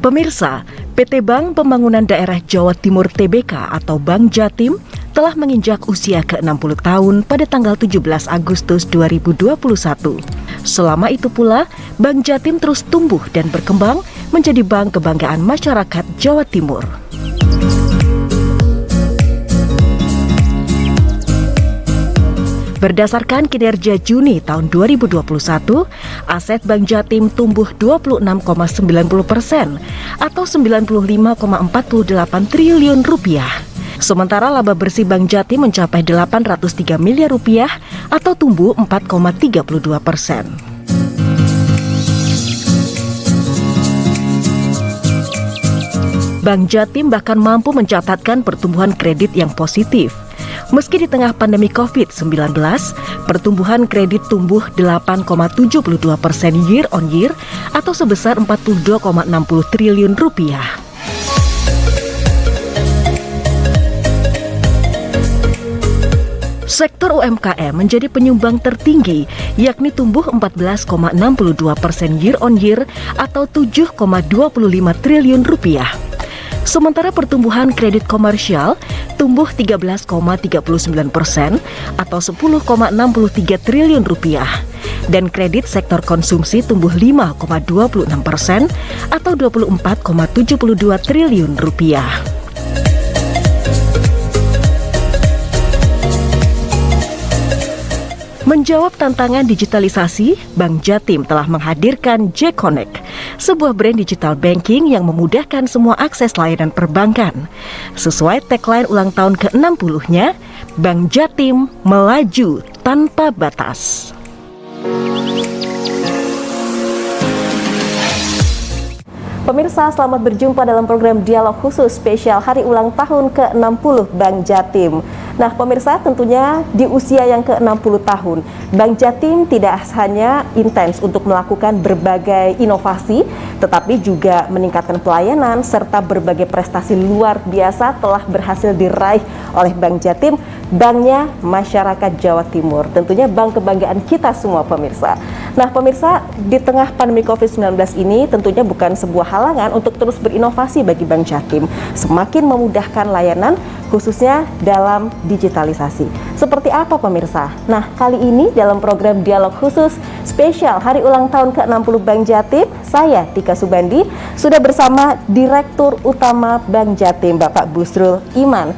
Pemirsa, PT Bank Pembangunan Daerah Jawa Timur Tbk atau Bank Jatim telah menginjak usia ke-60 tahun pada tanggal 17 Agustus 2021. Selama itu pula, Bank Jatim terus tumbuh dan berkembang menjadi bank kebanggaan masyarakat Jawa Timur. Berdasarkan kinerja Juni tahun 2021, aset Bank Jatim tumbuh 26,90% atau 95,48 triliun rupiah. Sementara laba bersih Bank Jatim mencapai 803 miliar rupiah atau tumbuh 4,32%. Bank Jatim bahkan mampu mencatatkan pertumbuhan kredit yang positif. Meski di tengah pandemi COVID-19, pertumbuhan kredit tumbuh 8,72% year on year atau sebesar 42,60 triliun rupiah. Sektor UMKM menjadi penyumbang tertinggi, yakni tumbuh 14,62% year on year atau 7,25 triliun rupiah. Sementara pertumbuhan kredit komersial tumbuh 13,39% atau 10,63 triliun rupiah. Dan kredit sektor konsumsi tumbuh 5,26% atau 24,72 triliun rupiah. Menjawab tantangan digitalisasi, Bank Jatim telah menghadirkan J-Connect, sebuah brand digital banking yang memudahkan semua akses layanan perbankan. Sesuai tagline ulang tahun ke-60-nya, Bank Jatim melaju tanpa batas. Pemirsa, selamat berjumpa dalam program Dialog Khusus spesial Hari Ulang Tahun ke-60 Bank Jatim. Nah, pemirsa, tentunya di usia yang ke-60 tahun, Bank Jatim tidak hanya intens untuk melakukan berbagai inovasi, tetapi juga meningkatkan pelayanan serta berbagai prestasi luar biasa telah berhasil diraih oleh Bank Jatim, banknya masyarakat Jawa Timur. Tentunya bank kebanggaan kita semua, pemirsa. Nah, pemirsa, di tengah pandemi COVID-19 ini tentunya bukan sebuah halangan untuk terus berinovasi bagi Bank Jatim, semakin memudahkan layanan khususnya dalam digitalisasi. Seperti apa, pemirsa? Nah, kali ini dalam program Dialog Khusus spesial Hari Ulang Tahun ke-60 Bank Jatim, saya Tika Subandi sudah bersama Direktur Utama Bank Jatim, Bapak Busrul Iman.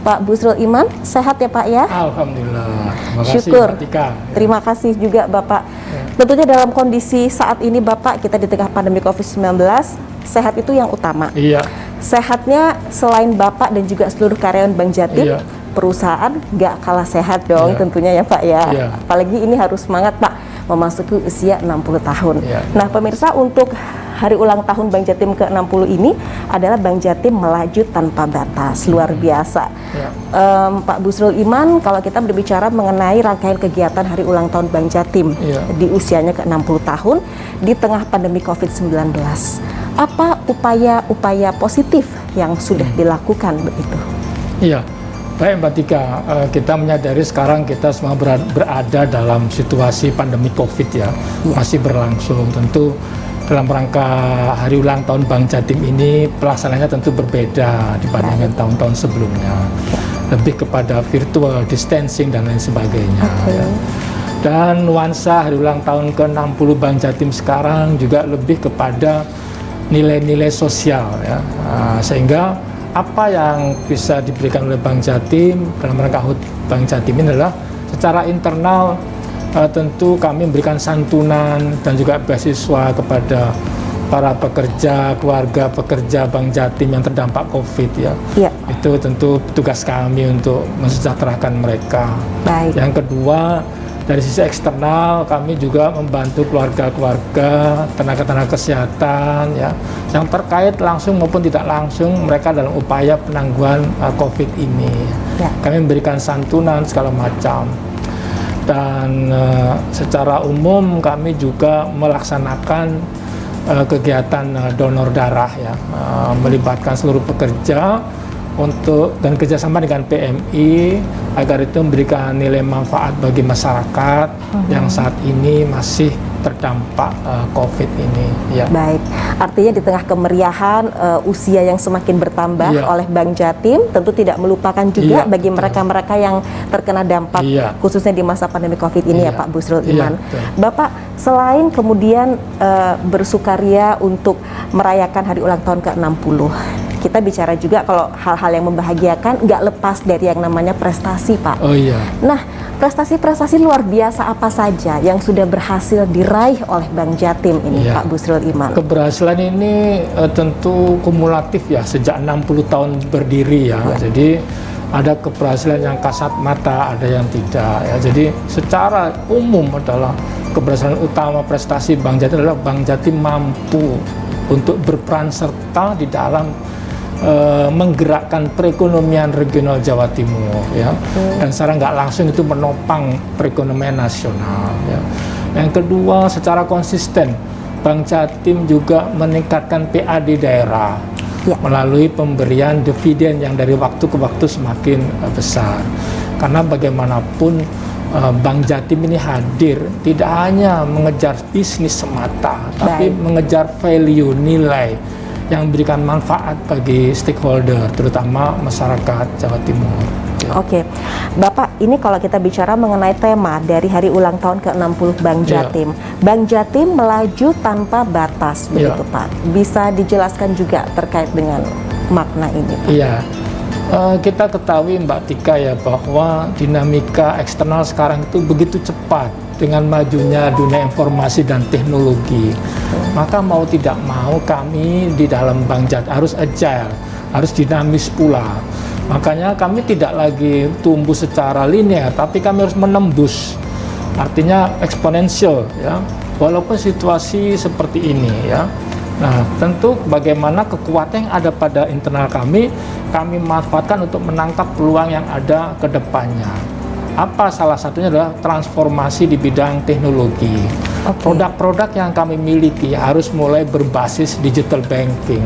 Pak Busrul Iman, sehat ya Pak ya? Alhamdulillah, terima kasih Syukur. Mbak Tika. Terima kasih juga Bapak. Ya. Tentunya dalam kondisi saat ini Bapak, kita di tengah pandemi COVID-19, sehat itu yang utama. Iya. Sehatnya selain Bapak dan juga seluruh karyawan Bank Jatim, Iya. perusahaan nggak kalah sehat dong tentunya ya Pak ya. Iya. Apalagi ini harus semangat Pak, memasuki usia 60 tahun. Iya. Nah pemirsa, untuk Hari Ulang Tahun Bank Jatim ke-60 ini adalah Bank Jatim melaju tanpa batas, luar biasa. Ya. Pak Busrul Iman, kalau kita berbicara mengenai rangkaian kegiatan Hari Ulang Tahun Bank Jatim di usianya ke-60 tahun di tengah pandemi COVID-19, apa upaya-upaya positif yang sudah dilakukan begitu? Iya, baik Mbak Tika, kita menyadari sekarang kita semua berada dalam situasi pandemi COVID masih berlangsung. Tentu dalam rangka Hari Ulang Tahun Bank Jatim ini pelaksanaannya tentu berbeda dibandingkan tahun-tahun sebelumnya. Lebih kepada virtual distancing dan lain sebagainya. Dan nuansa Hari Ulang Tahun ke-60 Bank Jatim sekarang juga lebih kepada nilai-nilai sosial sehingga apa yang bisa diberikan oleh Bank Jatim dalam rangka HUT Bank Jatim ini adalah secara internal tentu kami memberikan santunan dan juga beasiswa kepada para pekerja, keluarga pekerja Bank Jatim yang terdampak COVID Itu tentu tugas kami untuk mensejahterakan mereka. Baik. Yang kedua, dari sisi eksternal kami juga membantu keluarga-keluarga, tenaga-tenaga kesehatan yang terkait langsung maupun tidak langsung mereka dalam upaya penangguhan COVID ini. Kami memberikan santunan segala macam. Dan secara umum kami juga melaksanakan kegiatan donor darah melibatkan seluruh pekerja dan kerjasama dengan PMI agar itu memberikan nilai manfaat bagi masyarakat yang saat ini masih terdampak COVID ini. Ya. Baik, artinya di tengah kemeriahan usia yang semakin bertambah oleh Bank Jatim, tentu tidak melupakan juga bagi mereka-mereka yang terkena dampak khususnya di masa pandemi COVID ini ya Pak Busrul Iman. Bapak, selain kemudian bersukaria untuk merayakan hari ulang tahun ke-60, kita bicara juga kalau hal-hal yang membahagiakan nggak lepas dari yang namanya prestasi, Pak. Oh iya. Nah, prestasi-prestasi luar biasa apa saja yang sudah berhasil diraih oleh Bank Jatim ini, Pak Busrul Iman? Keberhasilan ini tentu kumulatif ya, sejak 60 tahun berdiri ya. Jadi ada keberhasilan yang kasat mata, ada yang tidak ya. Jadi secara umum adalah keberhasilan utama prestasi Bank Jatim adalah Bank Jatim mampu untuk berperan serta di dalam menggerakkan perekonomian regional Jawa Timur ya, dan secara nggak langsung itu menopang perekonomian nasional ya. Yang kedua, secara konsisten Bank Jatim juga meningkatkan PAD daerah melalui pemberian dividen yang dari waktu ke waktu semakin besar, karena bagaimanapun Bank Jatim ini hadir tidak hanya mengejar bisnis semata, tapi mengejar value, nilai yang memberikan manfaat bagi stakeholder, terutama masyarakat Jawa Timur. Oke, Bapak, ini kalau kita bicara mengenai tema dari hari ulang tahun ke-60 Bank Jatim, Bank Jatim melaju tanpa batas, begitu Pak. Bisa dijelaskan juga terkait dengan makna ini, Pak? Iya, kita ketahui Mbak Tika ya bahwa dinamika eksternal sekarang itu begitu cepat dengan majunya dunia informasi dan teknologi. Maka mau tidak mau kami di dalam Bank Jatim harus agile, harus dinamis pula. Makanya kami tidak lagi tumbuh secara linear, tapi kami harus menembus, artinya eksponensial ya, walaupun situasi seperti ini ya. Nah, tentu bagaimana kekuatan yang ada pada internal kami manfaatkan untuk menangkap peluang yang ada ke depannya. Apa salah satunya adalah transformasi di bidang teknologi. Produk-produk yang kami miliki harus mulai berbasis digital banking.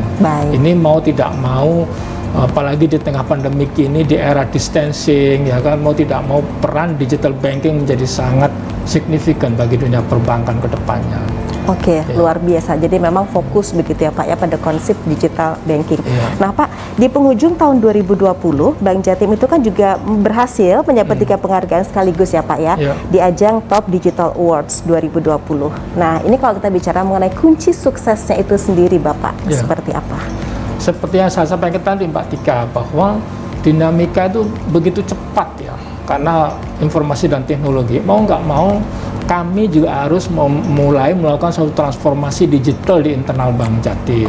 Ini mau tidak mau, apalagi di tengah pandemi ini, di era distancing, ya kan, mau tidak mau peran digital banking menjadi sangat signifikan bagi dunia perbankan ke depannya. Oke, luar biasa. Jadi memang fokus begitu ya Pak ya pada konsep digital banking. Nah Pak, di penghujung tahun 2020, Bank Jatim itu kan juga berhasil mendapat 3 penghargaan sekaligus ya Pak ya, di ajang Top Digital Awards 2020. Nah ini kalau kita bicara mengenai kunci suksesnya itu sendiri Bapak, seperti apa? Seperti yang saya sampaikan tadi Mbak Tika, bahwa dinamika itu begitu cepat ya, karena informasi dan teknologi. Mau nggak mau, kami juga harus mulai melakukan suatu transformasi digital di internal Bank Jatim.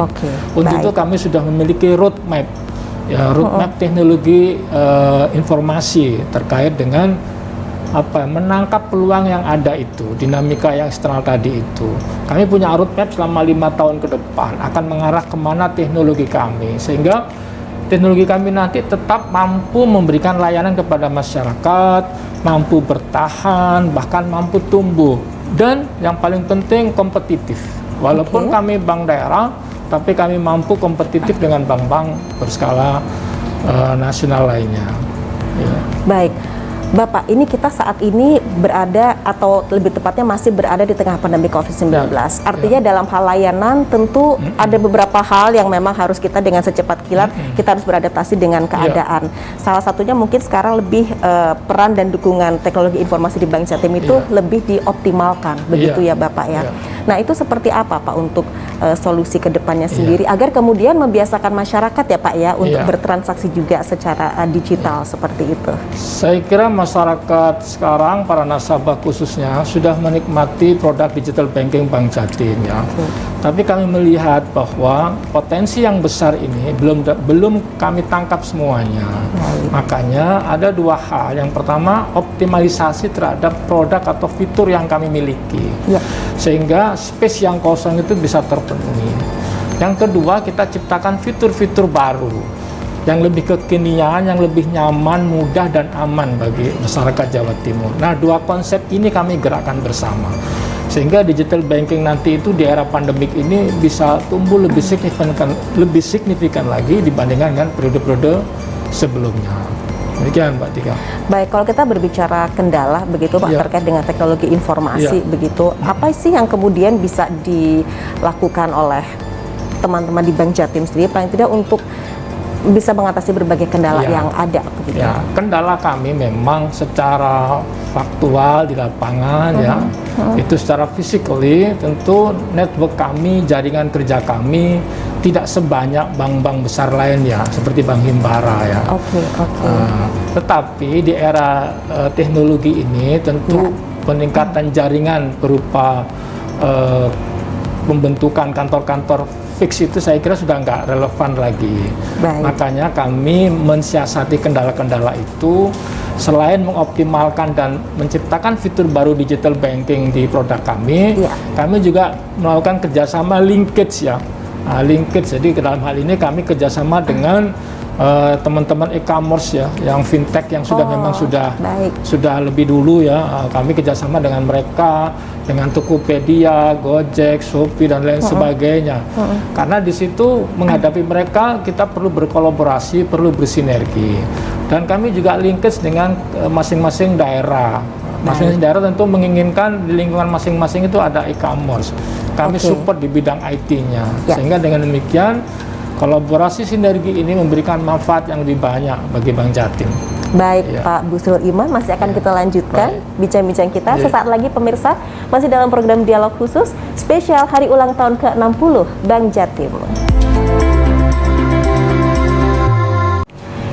Untuk itu kami sudah memiliki roadmap, ya, roadmap teknologi informasi terkait dengan menangkap peluang yang ada itu, dinamika yang eksternal tadi itu. Kami punya roadmap selama 5 tahun ke depan, akan mengarah kemana teknologi kami, sehingga teknologi kami nanti tetap mampu memberikan layanan kepada masyarakat, mampu bertahan, bahkan mampu tumbuh. Dan yang paling penting kompetitif. Walaupun kami bank daerah, tapi kami mampu kompetitif dengan bank-bank berskala nasional lainnya. Baik. Bapak, ini kita saat ini berada, atau lebih tepatnya masih berada di tengah pandemi COVID-19. Artinya dalam hal layanan tentu ada beberapa hal yang memang harus kita dengan secepat kilat, kita harus beradaptasi dengan keadaan. Salah satunya mungkin sekarang lebih peran dan dukungan teknologi informasi di Bank Jatim itu lebih dioptimalkan, begitu ya Bapak ya. Nah itu seperti apa Pak untuk solusi ke depannya sendiri, agar kemudian membiasakan masyarakat ya Pak ya untuk bertransaksi juga secara digital seperti itu? Saya kira masyarakat sekarang, para nasabah khususnya, sudah menikmati produk digital banking Bank Jatim ya. Tapi kami melihat bahwa potensi yang besar ini belum kami tangkap semuanya. Makanya ada 2 hal. Yang pertama, optimalisasi terhadap produk atau fitur yang kami miliki, sehingga space yang kosong itu bisa terpenuhi. Yang kedua, kita ciptakan fitur-fitur baru yang lebih kekinian, yang lebih nyaman, mudah, dan aman bagi masyarakat Jawa Timur. Nah, 2 konsep ini kami gerakkan bersama, sehingga digital banking nanti itu di era pandemik ini bisa tumbuh lebih signifikan lagi dibandingkan dengan periode-periode sebelumnya. Demikian Mbak Tika. Baik, kalau kita berbicara kendala begitu Pak Ya. terkait dengan teknologi informasi Ya. begitu, apa sih yang kemudian bisa dilakukan oleh teman-teman di Bank Jatim sendiri paling tidak untuk bisa mengatasi berbagai kendala Ya. yang ada begitu? Ya, kendala kami memang secara faktual di lapangan ya, itu secara physically tentu network kami, jaringan kerja kami tidak sebanyak bank-bank besar lainnya seperti Bank Himbara ya. Oke. Tetapi di era teknologi ini tentu Ya. peningkatan jaringan berupa pembentukan kantor-kantor fix itu saya kira sudah nggak relevan lagi. Baik. Makanya kami mensiasati kendala-kendala itu selain mengoptimalkan dan menciptakan fitur baru digital banking di produk kami, Ya. kami juga melakukan kerjasama linkage ya. Linkage, jadi dalam hal ini kami kerjasama dengan teman-teman e-commerce ya, yang fintech yang sudah memang baik. sudah lebih dulu ya. Kami kerjasama dengan mereka, dengan Tokopedia, Gojek, Shopee dan lain sebagainya. Karena di situ menghadapi mereka kita perlu berkolaborasi, perlu bersinergi. Dan kami juga linkage dengan masing-masing daerah. Masing-masing daerah tentu menginginkan di lingkungan masing-masing itu ada e-commerce. Kami Oke. support di bidang IT-nya. Ya. Sehingga dengan demikian kolaborasi sinergi ini memberikan manfaat yang lebih banyak bagi Bank Jatim. Baik, Ya. Pak Busrul Iman, masih akan kita lanjutkan bincang-bincang kita. Ya. Sesaat lagi pemirsa, masih dalam program Dialog Khusus spesial Hari Ulang Tahun ke-60 Bank Jatim.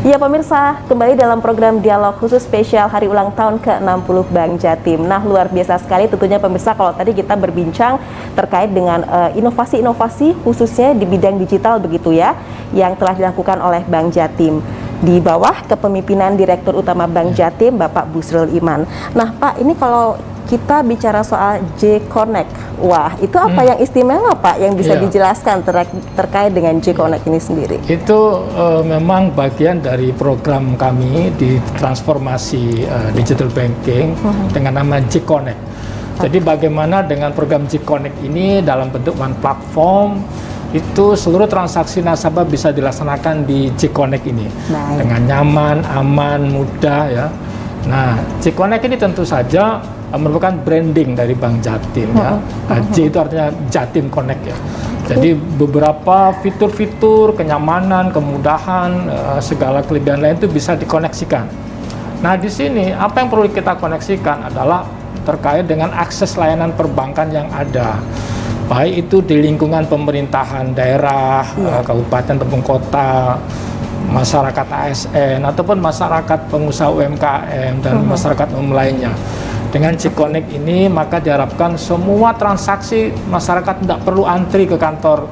Ya pemirsa, kembali dalam program Dialog Khusus spesial Hari Ulang Tahun ke-60 Bank Jatim. Nah, luar biasa sekali tentunya pemirsa kalau tadi kita berbincang terkait dengan inovasi-inovasi khususnya di bidang digital begitu ya, yang telah dilakukan oleh Bank Jatim. Di bawah kepemimpinan Direktur Utama Bank Jatim, Bapak Busrul Iman. Nah Pak, ini kalau kita bicara soal J-Connect, wah itu apa yang istimewa Pak yang bisa Iya. dijelaskan terkait dengan J-Connect ini sendiri? Itu memang bagian dari program kami di transformasi digital banking dengan nama J-Connect. Jadi bagaimana dengan program J-Connect ini dalam bentuk one platform, itu seluruh transaksi nasabah bisa dilaksanakan di J-Connect ini. Baik. Dengan nyaman, aman, mudah ya. Nah, J-Connect ini tentu saja merupakan branding dari Bank Jatim ya. J itu artinya Jatim Connect ya. Jadi beberapa fitur-fitur, kenyamanan, kemudahan, segala kelebihan lain itu bisa dikoneksikan. Nah, di sini apa yang perlu kita koneksikan adalah terkait dengan akses layanan perbankan yang ada. Baik itu di lingkungan pemerintahan daerah, kabupaten ataupun kota, masyarakat ASN ataupun masyarakat pengusaha UMKM dan masyarakat umum lainnya. Dengan J-Connect ini maka diharapkan semua transaksi masyarakat tidak perlu antri ke kantor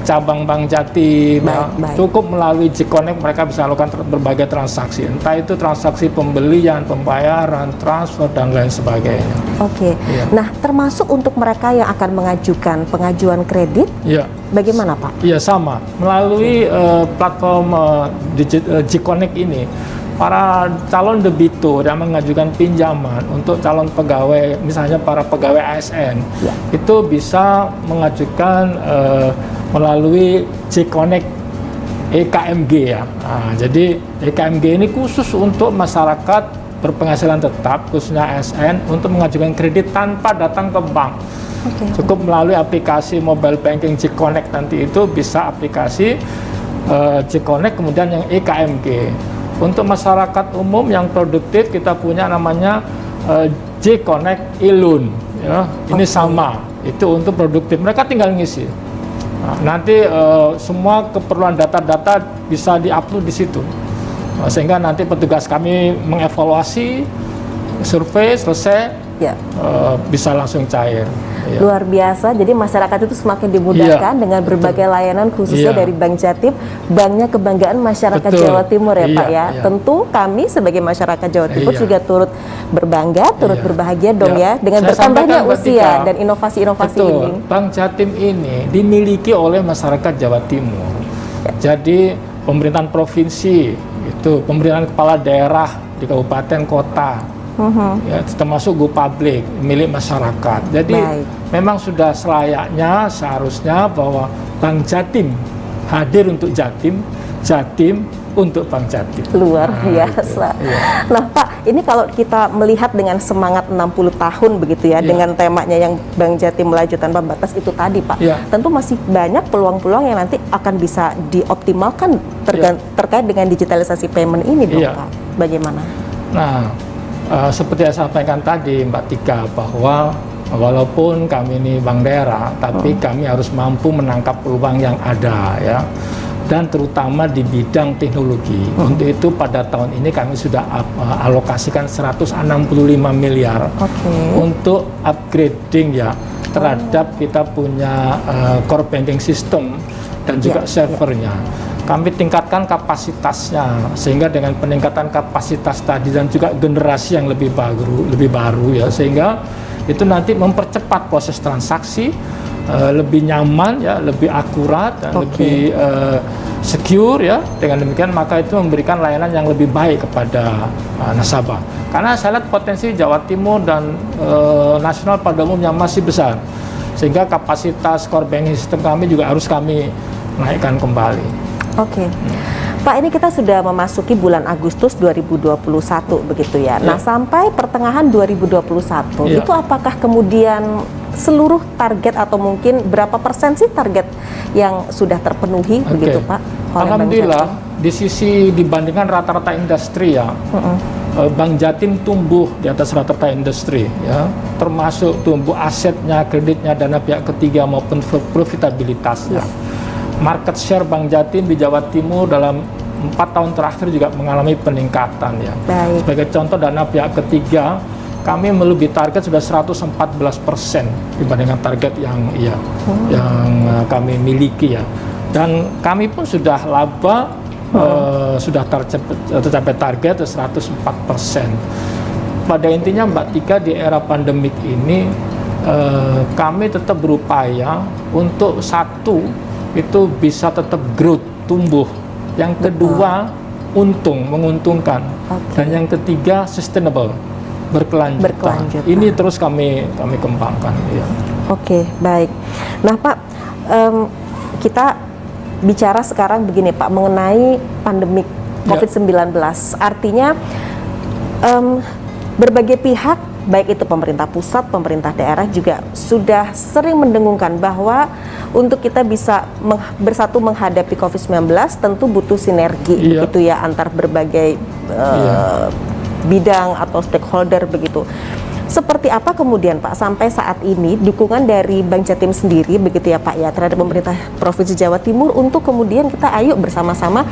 cabang Bank Jatim. Baik. Cukup melalui J-Connect mereka bisa melakukan berbagai transaksi, entah itu transaksi pembelian, pembayaran, transfer dan lain sebagainya. Oke. Iya. Nah, termasuk untuk mereka yang akan mengajukan pengajuan kredit, Ya. bagaimana Pak? Iya sama, melalui platform J-Connect ini para calon debitur yang mengajukan pinjaman untuk calon pegawai, misalnya para pegawai ASN, Ya. itu bisa mengajukan melalui J-Connect EKMG ya. Nah, jadi EKMG ini khusus untuk masyarakat berpenghasilan tetap, khususnya ASN, untuk mengajukan kredit tanpa datang ke bank. Oke. Cukup melalui aplikasi mobile banking J-Connect, nanti itu bisa aplikasi J-Connect kemudian yang EKMG. Untuk masyarakat umum yang produktif kita punya namanya J-Connect e-loan ya. Ini sama, itu untuk produktif, mereka tinggal ngisi. Nah, nanti semua keperluan data-data bisa diupload di situ. Sehingga nanti petugas kami mengevaluasi, survei selesai, Ya. bisa langsung cair. Ya. Luar biasa, jadi masyarakat itu semakin dimudahkan dengan berbagai layanan khususnya Iya. dari Bank Jatim, banknya kebanggaan masyarakat Betul. Jawa Timur ya Iya, Pak ya. iya. Tentu kami sebagai masyarakat Jawa Timur Iya. juga turut berbangga, turut Iya. berbahagia dong Iya. ya dengan Saya bertambahnya sampaikan, Mbak usia Tika. dan inovasi-inovasi Betul, ini. Bank Jatim ini dimiliki oleh masyarakat Jawa Timur. Jadi pemerintahan provinsi, itu pemerintahan kepala daerah di kabupaten kota, ya, termasuk go public milik masyarakat. Jadi Baik. memang sudah selayaknya seharusnya bahwa Bank Jatim hadir untuk Jatim Jatim untuk Bank Jatim. Luar biasa. Gitu. Iya. Nah Pak, ini kalau kita melihat dengan semangat 60 tahun begitu ya, Iya. dengan temanya yang Bank Jatim melaju tanpa batas itu tadi Pak, Iya. tentu masih banyak peluang-peluang yang nanti akan bisa dioptimalkan terkait dengan digitalisasi payment ini dong Iya. Pak. Bagaimana? Nah, seperti yang saya sampaikan tadi Mbak Tika, bahwa walaupun kami ini bank daerah, tapi kami harus mampu menangkap peluang yang ada ya, dan terutama di bidang teknologi. Untuk itu pada tahun ini kami sudah alokasikan 165 miliar untuk upgrading ya terhadap kita punya core banking system dan juga servernya. Kami tingkatkan kapasitasnya, sehingga dengan peningkatan kapasitas tadi dan juga generasi yang lebih baru ya, sehingga itu nanti mempercepat proses transaksi, lebih nyaman ya, lebih akurat dan lebih secure ya. Dengan demikian maka itu memberikan layanan yang lebih baik kepada nasabah. Karena saya lihat potensi Jawa Timur dan nasional pada umumnya masih besar, sehingga kapasitas core banking system kami juga harus kami naikkan kembali. Oke. Pak, ini kita sudah memasuki bulan Agustus 2021 begitu ya. Nah, sampai pertengahan 2021 itu apakah kemudian seluruh target atau mungkin berapa persen sih target yang sudah terpenuhi begitu Pak? Alhamdulillah, di sisi dibandingkan rata-rata industri ya, Bank Jatim tumbuh di atas rata-rata industri ya, termasuk tumbuh asetnya, kreditnya, dana pihak ketiga maupun profitabilitasnya. Market share Bank Jatim di Jawa Timur dalam 4 tahun terakhir juga mengalami peningkatan ya. Sebagai contoh, dana pihak ketiga kami melebihi target sudah 114% dibandingkan target yang kami miliki ya. Dan kami pun sudah laba sudah tercapai target 104%. Pada intinya Mbak Tika, di era pandemik ini kami tetap berupaya untuk satu itu bisa tetap growth, tumbuh. Yang kedua, menguntungkan. Dan yang ketiga, sustainable, berkelanjutan. Ini terus kami kembangkan. Ya. Oke, baik. Nah Pak, kita bicara sekarang begini Pak, mengenai pandemik COVID-19. Artinya berbagai pihak, baik itu pemerintah pusat, pemerintah daerah juga sudah sering mendengungkan bahwa untuk kita bisa bersatu menghadapi COVID-19 tentu butuh sinergi gitu ya antar berbagai bidang atau stakeholder begitu. Seperti apa kemudian Pak sampai saat ini dukungan dari Bank Jatim sendiri begitu ya Pak ya terhadap pemerintah Provinsi Jawa Timur untuk kemudian kita ayo bersama-sama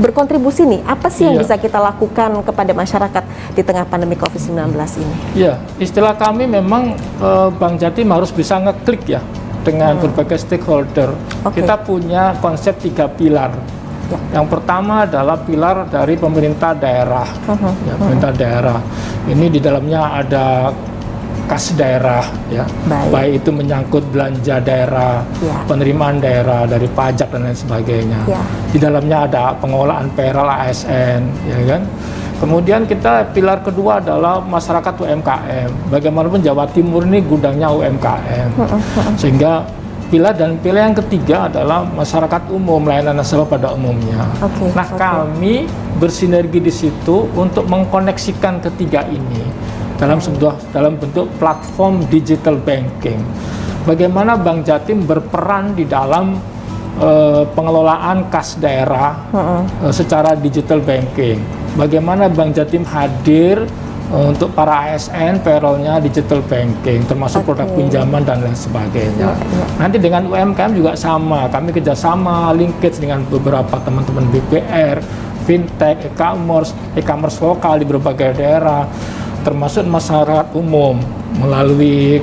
berkontribusi nih, apa sih yang bisa kita lakukan kepada masyarakat di tengah pandemi COVID-19 ini? Iya, istilah kami memang Bank Jatim harus bisa ngeklik ya dengan berbagai stakeholder. Kita punya konsep 3 pilar. Yang pertama adalah pilar dari pemerintah daerah. Pemerintah daerah ini di dalamnya ada kas daerah ya, baik itu menyangkut belanja daerah, penerimaan daerah dari pajak dan lain sebagainya. Di dalamnya ada pengelolaan payroll ASN, ya kan. Kemudian kita pilar kedua adalah masyarakat UMKM. Bagaimanapun Jawa Timur ini gudangnya UMKM, sehingga pilar yang ketiga adalah masyarakat umum, layanan nasabah pada umumnya. Kami bersinergi di situ untuk mengkoneksikan ketiga ini dalam bentuk platform digital banking. Bagaimana Bank Jatim berperan di dalam pengelolaan kas daerah secara digital banking. Bagaimana Bank Jatim hadir untuk para ASN, payrollnya digital banking, termasuk produk pinjaman dan lain sebagainya. Nanti dengan UMKM juga sama, kami kerjasama, linkage dengan beberapa teman-teman BPR, fintech, e-commerce lokal di berbagai daerah, termasuk masyarakat umum melalui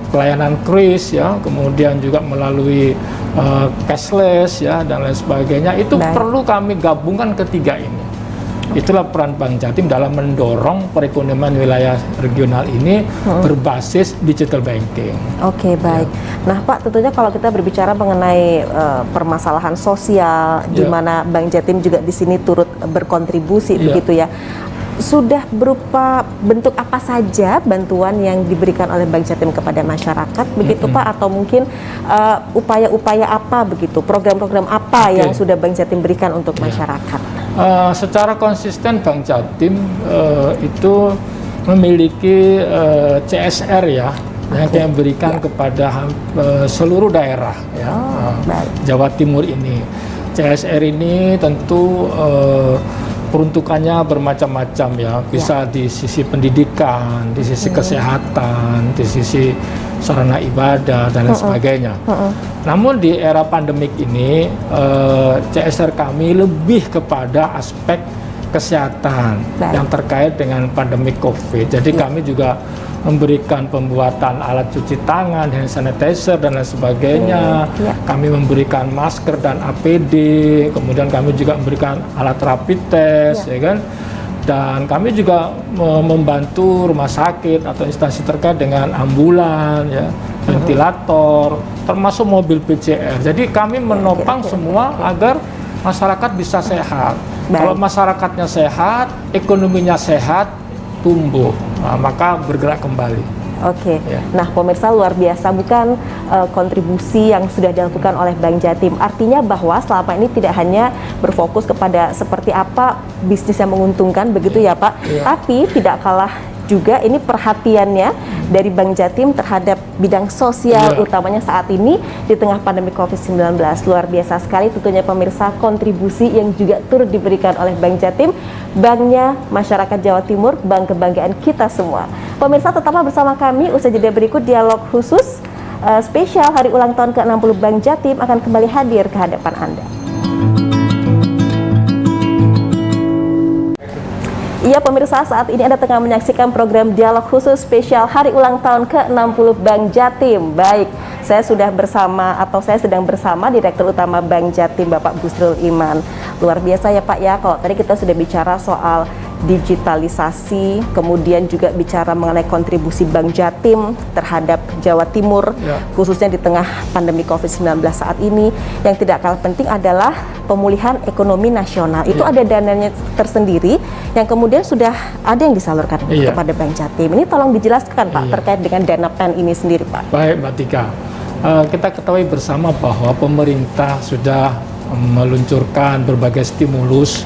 pelayanan kris ya, kemudian juga melalui cashless ya dan lain sebagainya. Itu perlu kami gabungkan ketiga ini. Itulah peran Bank Jatim dalam mendorong perekonomian wilayah regional ini berbasis digital banking. Oke, baik. Nah, Pak, tentunya kalau kita berbicara mengenai permasalahan sosial, di mana Bank Jatim juga di sini turut berkontribusi, begitu ya. sudah berupa bentuk apa saja bantuan yang diberikan oleh Bank Jatim kepada masyarakat, begitu Pak? Atau mungkin upaya-upaya apa begitu, program-program apa yang sudah Bank Jatim berikan untuk masyarakat? Secara konsisten Bank Jatim itu memiliki CSR ya, yang diberikan kepada seluruh daerah ya, Jawa Timur ini. CSR ini tentu peruntukannya bermacam-macam ya, bisa di sisi pendidikan, di sisi kesehatan, di sisi sarana ibadah dan lain sebagainya. Namun di era pandemik ini CSR kami lebih kepada aspek kesehatan yang terkait dengan pandemi COVID. Jadi kami juga memberikan pembuatan alat cuci tangan, hand sanitizer dan lain sebagainya. Kami memberikan masker dan APD, kemudian kami juga memberikan alat rapid test, ya kan? Dan kami juga membantu rumah sakit atau instansi terkait dengan ambulan, ya, ventilator, termasuk mobil PCR. Jadi kami menopang semua agar masyarakat bisa sehat. Kalau masyarakatnya sehat, ekonominya sehat, tumbuh, maka bergerak kembali. Nah pemirsa, luar biasa bukan kontribusi yang sudah dilakukan oleh Bank Jatim. Artinya bahwa selama ini tidak hanya berfokus kepada seperti apa bisnis yang menguntungkan, begitu ya Pak, tapi tidak kalah juga ini perhatiannya dari Bank Jatim terhadap bidang sosial, utamanya saat ini di tengah pandemi COVID-19. Luar biasa sekali tentunya pemirsa kontribusi yang juga turut diberikan oleh Bank Jatim, banknya masyarakat Jawa Timur, bank kebanggaan kita semua. Pemirsa tetaplah bersama kami, usai jeda berikut dialog khusus spesial hari ulang tahun ke-60 Bank Jatim akan kembali hadir ke hadapan Anda. Iya pemirsa, saat ini Anda tengah menyaksikan program dialog khusus spesial hari ulang tahun ke-60 Bank Jatim. Baik, saya sedang bersama Direktur Utama Bank Jatim, Bapak Busrul Iman. Luar biasa ya Pak ya, kalau tadi kita sudah bicara soal digitalisasi, kemudian juga bicara mengenai kontribusi Bank Jatim terhadap Jawa Timur, khususnya di tengah pandemi COVID-19 saat ini. Yang tidak kalah penting adalah pemulihan ekonomi nasional. Itu ada dananya tersendiri yang kemudian sudah ada yang disalurkan kepada Bank Jatim. Ini tolong dijelaskan Pak terkait dengan dana PEN ini sendiri Pak. Baik Mbak Tika, kita ketahui bersama bahwa pemerintah sudah meluncurkan berbagai stimulus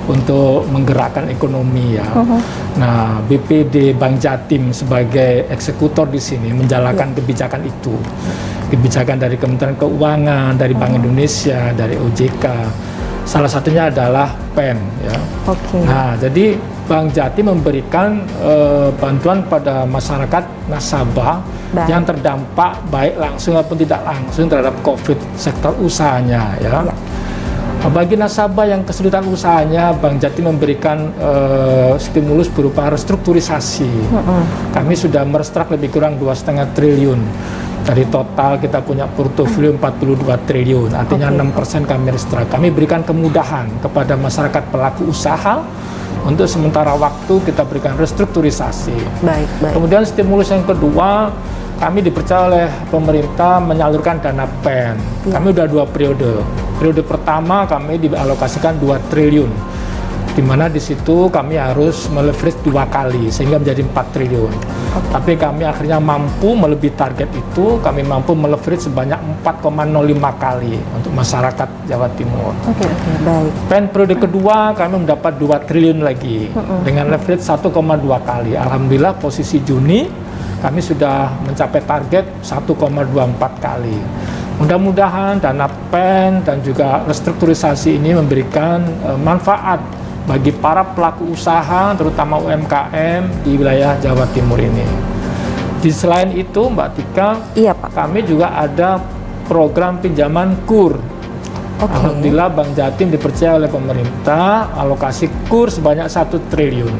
untuk menggerakkan ekonomi ya. Nah, BPD Bank Jatim sebagai eksekutor di sini menjalankan kebijakan itu. Kebijakan dari Kementerian Keuangan, dari Bank Indonesia, dari OJK. Salah satunya adalah PEN ya. Nah, jadi Bank Jatim memberikan bantuan pada masyarakat nasabah yang terdampak baik langsung maupun tidak langsung terhadap COVID sektor usahanya ya. Bagi nasabah yang kesulitan usahanya, Bank Jatim memberikan stimulus berupa restrukturisasi. Kami sudah merestruk lebih kurang 2,5 triliun. Dari total kita punya portofolio 42 triliun, artinya 6% kami restruk. Kami berikan kemudahan kepada masyarakat pelaku usaha untuk sementara waktu kita berikan restrukturisasi. Kemudian stimulus yang kedua, kami dipercaya oleh pemerintah menyalurkan dana PEN. Kami sudah 2 periode. Periode pertama kami dialokasikan 2 triliun, di mana di situ kami harus meleverage 2 kali sehingga menjadi 4 triliun. Tapi kami akhirnya mampu melebihi target itu, kami mampu meleverage sebanyak 4,05 kali untuk masyarakat Jawa Timur. PEN periode kedua kami mendapat 2 triliun lagi dengan leverage 1,2 kali. Alhamdulillah posisi Juni kami sudah mencapai target 1,24 kali. Mudah-mudahan dana PEN dan juga restrukturisasi ini memberikan manfaat bagi para pelaku usaha, terutama UMKM di wilayah Jawa Timur ini. Di selain itu, Mbak Tika, kami juga ada program pinjaman KUR. Alhamdulillah Bank Jatim dipercaya oleh pemerintah alokasi KUR sebanyak 1 triliun.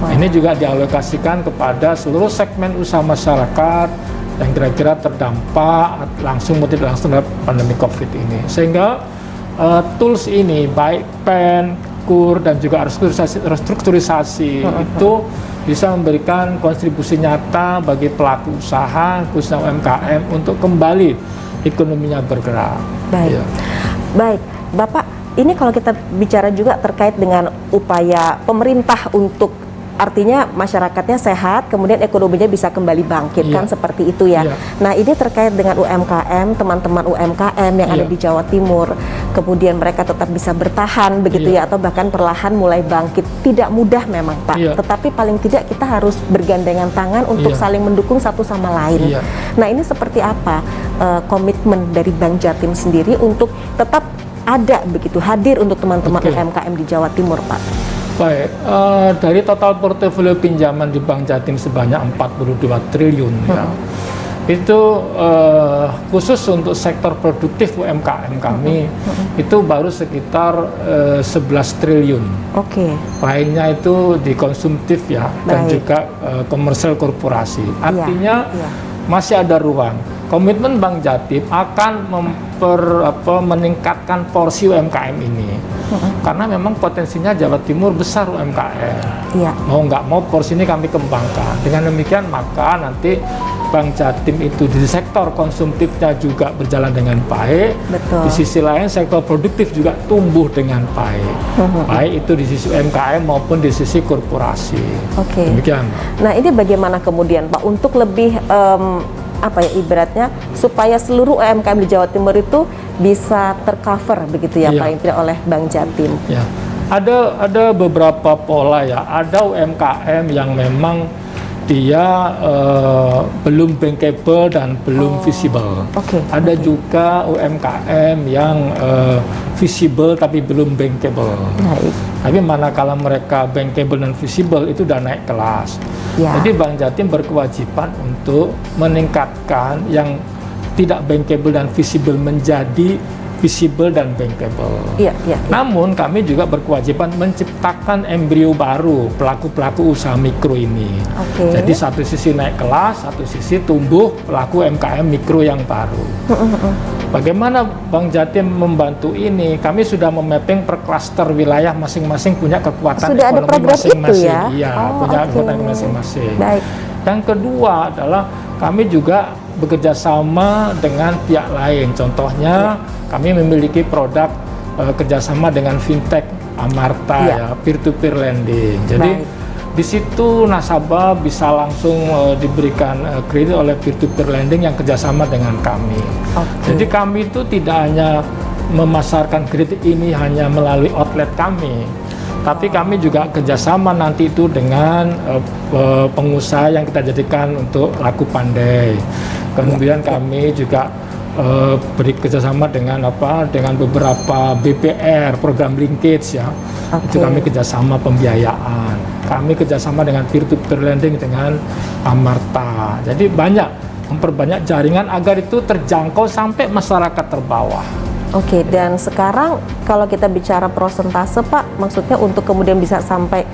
Ini juga dialokasikan kepada seluruh segmen usaha masyarakat yang kira-kira terdampak langsung maupun tidak langsung dalam pandemi COVID ini. Sehingga tools ini, baik PEN, KUR, dan juga restrukturisasi itu bisa memberikan kontribusi nyata bagi pelaku usaha, khususnya UMKM, untuk kembali ekonominya bergerak. Baik, Bapak, ini kalau kita bicara juga terkait dengan upaya pemerintah untuk artinya masyarakatnya sehat, kemudian ekonominya bisa kembali bangkit, kan seperti itu ya. Nah, ini terkait dengan UMKM, teman-teman UMKM yang ada di Jawa Timur, kemudian mereka tetap bisa bertahan begitu ya, atau bahkan perlahan mulai bangkit. Tidak mudah memang Pak, tetapi paling tidak kita harus bergandengan tangan untuk saling mendukung satu sama lain. Nah, ini seperti apa komitmen dari Bank Jatim sendiri untuk tetap ada begitu, hadir untuk teman-teman UMKM di Jawa Timur Pak? Baik, dari total portofolio pinjaman di Bank Jatim sebanyak 42 triliun ya, itu khusus untuk sektor produktif UMKM kami itu baru sekitar 11 triliun. Lainnya itu di konsumtif ya, dan juga komersial korporasi. Artinya masih ada ruang. Komitmen Bank Jatim akan meningkatkan porsi UMKM ini. Karena memang potensinya Jawa Timur besar UMKM. Mau nggak mau porsi ini kami kembangkan. Dengan demikian maka nanti Bank Jatim itu di sektor konsumtifnya juga berjalan dengan baik. Di sisi lain sektor produktif juga tumbuh dengan baik. Baik itu di sisi UMKM maupun di sisi korporasi. Demikian. Nah, ini bagaimana kemudian Pak untuk lebih apa ya ibaratnya supaya seluruh UMKM di Jawa Timur itu bisa tercover begitu ya paling tidak oleh Bank Jatim. Ada beberapa pola ya. Ada UMKM yang memang dia belum bankable dan belum visible. Ada juga UMKM yang visible tapi belum bankable. Tapi manakala mereka bankable dan visible itu udah naik kelas. Jadi Bank Jatim berkewajiban untuk meningkatkan yang tidak bankable dan visible menjadi visible dan bankable. Namun kami juga berkewajiban menciptakan embrio baru pelaku-pelaku usaha mikro ini. Jadi satu sisi naik kelas, satu sisi tumbuh pelaku UMKM mikro yang baru. Bagaimana Bank Jatim membantu ini? Kami sudah memapping per klaster wilayah masing-masing punya kekuatan ekonomi masing-masing. Punya kekuatan masing-masing. Yang kedua adalah kami juga bekerja sama dengan pihak lain. Contohnya kami memiliki produk kerjasama dengan fintech Amarta ya, peer-to-peer lending. Jadi di situ nasabah bisa langsung diberikan kredit oleh peer-to-peer lending yang kerjasama dengan kami. Jadi kami itu tidak hanya memasarkan kredit ini hanya melalui outlet kami, tapi kami juga kerjasama nanti itu dengan pengusaha yang kita jadikan untuk laku pandai. Kemudian kami juga kerjasama dengan beberapa BPR, program linkage ya. Itu kami kerjasama pembiayaan. Kami kerjasama dengan peer-to-peer lending dengan Amarta. Jadi banyak memperbanyak jaringan agar itu terjangkau sampai masyarakat terbawah. Dan sekarang kalau kita bicara prosentase Pak, maksudnya untuk kemudian bisa sampai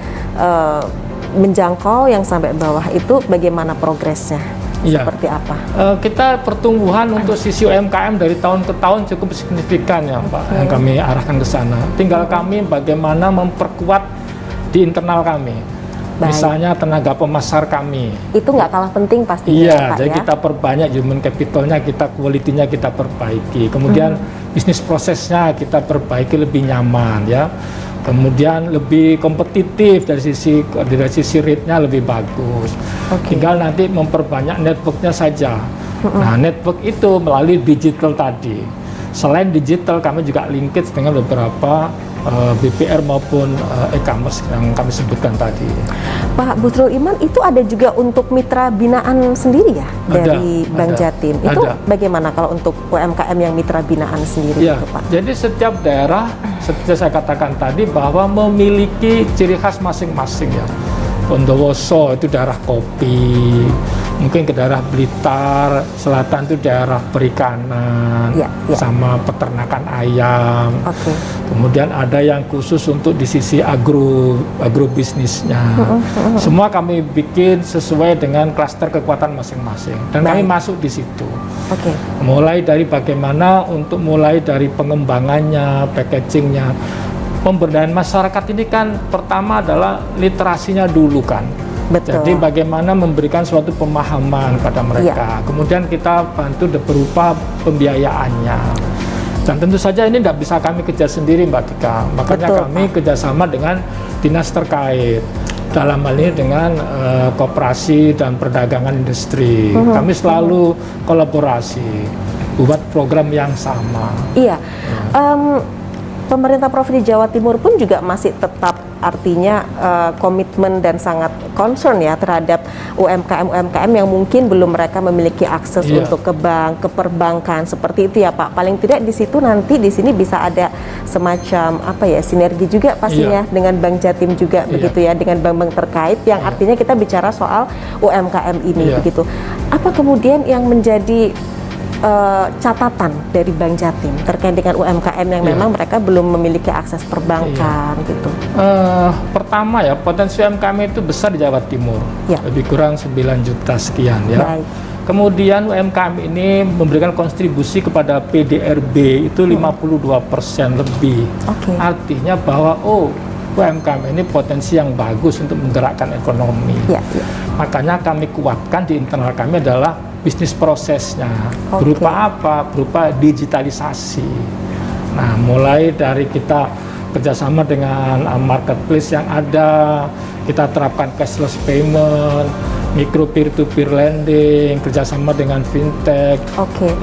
menjangkau yang sampai bawah itu bagaimana progresnya? Seperti apa? Kita pertumbuhan untuk sisi UMKM dari tahun ke tahun cukup signifikan ya Pak, yang kami arahkan ke sana. Tinggal kami bagaimana memperkuat di internal kami. Misalnya tenaga pemasar kami. Itu nggak kalah penting pastinya Pak, jadi kita perbanyak human capitalnya, kita quality-nya kita perbaiki. Kemudian bisnis prosesnya kita perbaiki lebih nyaman ya. Kemudian lebih kompetitif dari sisi rate-nya lebih bagus. Tinggal nanti memperbanyak network-nya saja. Nah, network itu melalui digital tadi. Selain digital, kami juga linkage dengan beberapa BPR maupun e-commerce yang kami sebutkan tadi. Pak Busrul Iman, itu ada juga untuk mitra binaan sendiri ya dari Bank Jatim. Itu bagaimana kalau untuk UMKM yang mitra binaan sendiri itu Pak? Jadi setiap daerah, seperti saya katakan tadi, bahwa memiliki ciri khas masing-masing ya. Bondowoso itu daerah kopi, mungkin ke daerah Blitar Selatan itu daerah perikanan, sama peternakan ayam. Kemudian ada yang khusus untuk di sisi agrobisnisnya. Semua kami bikin sesuai dengan klaster kekuatan masing-masing, dan kami masuk di situ. Mulai dari bagaimana untuk mulai dari pengembangannya, packagingnya. Pemberdayaan masyarakat ini kan pertama adalah literasinya dulu kan. Jadi bagaimana memberikan suatu pemahaman pada mereka. Kemudian kita bantu berupa pembiayaannya. Dan tentu saja ini tidak bisa kami kejar sendiri, Mbak Tika. Makanya Betul, kami kerjasama dengan dinas terkait. Dalam hal ini dengan koperasi dan perdagangan industri. Kami selalu kolaborasi, buat program yang sama. Iya. Pemerintah Provinsi Jawa Timur pun juga masih tetap artinya komitmen dan sangat concern ya terhadap UMKM yang mungkin belum mereka memiliki akses untuk ke bank, ke perbankan seperti itu ya Pak. Paling tidak di situ nanti di sini bisa ada semacam apa ya sinergi juga pastinya dengan Bank Jatim juga begitu ya, dengan bank-bank terkait yang artinya kita bicara soal UMKM ini begitu. Apa kemudian yang menjadi catatan dari Bank Jatim terkait dengan UMKM yang memang mereka belum memiliki akses perbankan gitu? Pertama ya, potensi UMKM itu besar di Jawa Timur, lebih kurang 9 juta sekian ya. Baik. Kemudian UMKM ini memberikan kontribusi kepada PDRB itu 52% lebih. Artinya bahwa UMKM ini potensi yang bagus untuk menggerakkan ekonomi. Makanya kami kuatkan di internal kami adalah bisnis prosesnya. Berupa apa? Berupa digitalisasi. Nah, mulai dari kita kerjasama dengan marketplace yang ada, kita terapkan cashless payment, mikro peer-to-peer lending, kerjasama dengan fintech.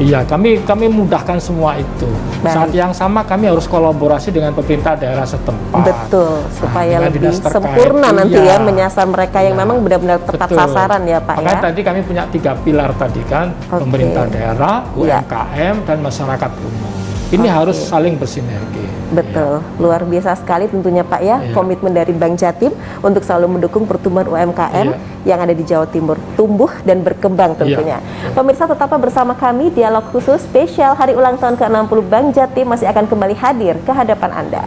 Iya, kami mudahkan semua itu. Saat yang sama kami harus kolaborasi dengan pemerintah daerah setempat. Betul, supaya lebih sempurna nanti ya menyasar mereka yang memang benar-benar tepat sasaran ya Pak. Makanya tadi kami punya 3 pilar tadi kan, pemerintah daerah, UMKM, dan masyarakat umum. Ini harus saling bersinergi. Betul, luar biasa sekali tentunya Pak ya, komitmen dari Bank Jatim untuk selalu mendukung pertumbuhan UMKM yang ada di Jawa Timur, tumbuh dan berkembang tentunya. Pemirsa tetaplah bersama kami, dialog khusus spesial Hari Ulang Tahun ke-60 Bank Jatim masih akan kembali hadir ke hadapan Anda.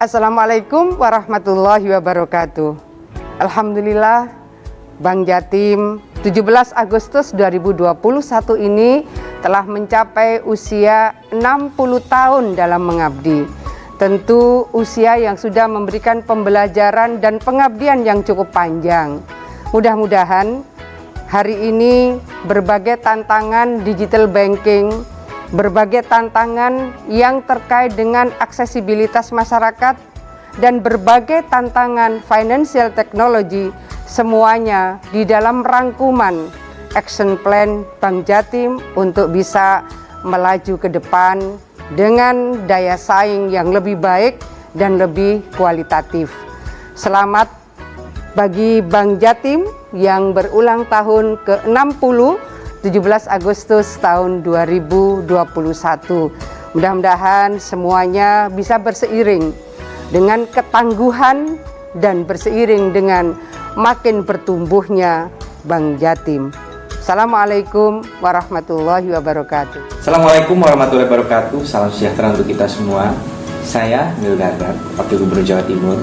Assalamualaikum warahmatullahi wabarakatuh. Alhamdulillah, Bank Jatim 17 Agustus 2021 ini telah mencapai usia 60 tahun dalam mengabdi. Tentu usia yang sudah memberikan pembelajaran dan pengabdian yang cukup panjang. Mudah-mudahan hari ini berbagai tantangan digital banking, berbagai tantangan yang terkait dengan aksesibilitas masyarakat, dan berbagai tantangan financial technology semuanya di dalam rangkuman action plan Bank Jatim untuk bisa melaju ke depan dengan daya saing yang lebih baik dan lebih kualitatif. Selamat bagi Bank Jatim yang berulang tahun ke-60 17 Agustus tahun 2021. Mudah-mudahan semuanya bisa berseiring dengan ketangguhan dan berseiring dengan makin bertumbuhnya Bank Jatim. Assalamualaikum warahmatullahi wabarakatuh. Assalamualaikum warahmatullahi wabarakatuh. Salam sejahtera untuk kita semua. Saya Mil Gardar, Wakil Gubernur Jawa Timur,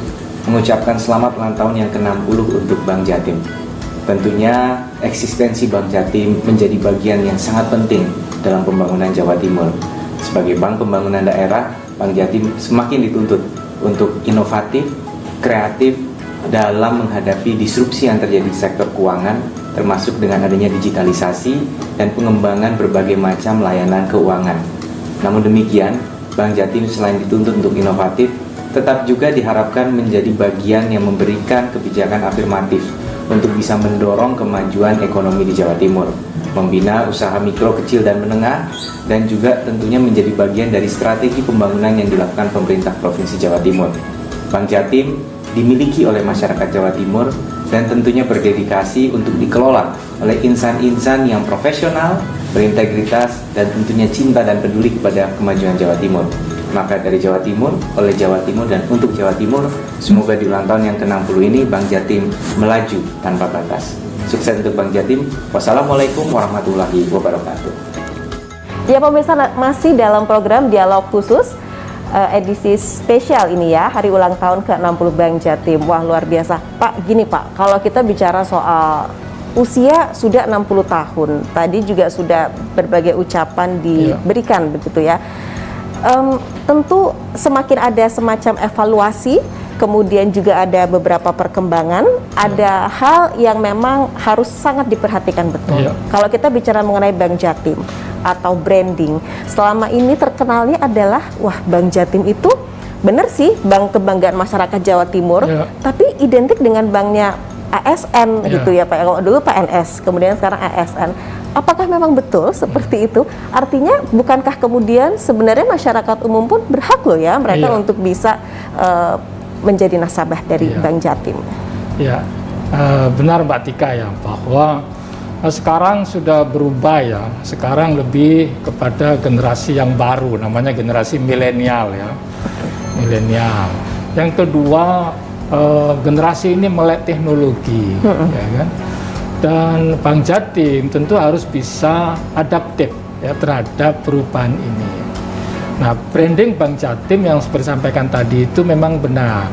mengucapkan selamat ulang tahun yang ke-60 untuk Bank Jatim. Tentunya eksistensi Bank Jatim menjadi bagian yang sangat penting dalam pembangunan Jawa Timur. Sebagai bank pembangunan daerah, Bank Jatim semakin dituntut untuk inovatif, kreatif dalam menghadapi disrupsi yang terjadi di sektor keuangan, termasuk dengan adanya digitalisasi dan pengembangan berbagai macam layanan keuangan. Namun demikian, Bank Jatim selain dituntut untuk inovatif, tetap juga diharapkan menjadi bagian yang memberikan kebijakan afirmatif untuk bisa mendorong kemajuan ekonomi di Jawa Timur, membina usaha mikro, kecil, dan menengah, dan juga tentunya menjadi bagian dari strategi pembangunan yang dilakukan pemerintah Provinsi Jawa Timur. Bank Jatim dimiliki oleh masyarakat Jawa Timur dan tentunya berdedikasi untuk dikelola oleh insan-insan yang profesional, berintegritas, dan tentunya cinta dan peduli kepada kemajuan Jawa Timur. Maka dari Jawa Timur, oleh Jawa Timur, dan untuk Jawa Timur, semoga di ulang tahun yang ke-60 ini Bank Jatim melaju tanpa batas. Sukses untuk Bank Jatim. Wassalamualaikum warahmatullahi wabarakatuh. Ya pemirsa, masih dalam program Dialog Khusus edisi spesial ini ya, Hari Ulang Tahun ke-60 Bank Jatim. Wah, luar biasa. Pak, gini Pak, kalau kita bicara soal usia sudah 60 tahun, tadi juga sudah berbagai ucapan diberikan begitu ya. Tentu semakin ada semacam evaluasi kemudian juga ada beberapa perkembangan, ada hal yang memang harus sangat diperhatikan betul. Iya. Kalau kita bicara mengenai Bank Jatim atau branding, selama ini terkenalnya adalah, wah, Bank Jatim itu benar sih bank kebanggaan masyarakat Jawa Timur, Iya. tapi identik dengan banknya ASN Iya. gitu ya Pak. Kalau dulu PNS, kemudian sekarang ASN. Apakah memang betul seperti itu? Artinya bukankah kemudian sebenarnya masyarakat umum pun berhak loh ya mereka Iya. untuk bisa menjadi nasabah dari Iya. Bank Jatim? Ya, benar Mbak Tika ya, bahwa sekarang sudah berubah ya. Sekarang lebih kepada generasi yang baru, namanya generasi milenial ya. Milenial. Yang kedua, generasi ini melek teknologi, ya kan. Dan Bank Jatim tentu harus bisa adaptif ya terhadap perubahan ini. Nah, branding Bank Jatim yang seperti sampaikan tadi itu memang benar.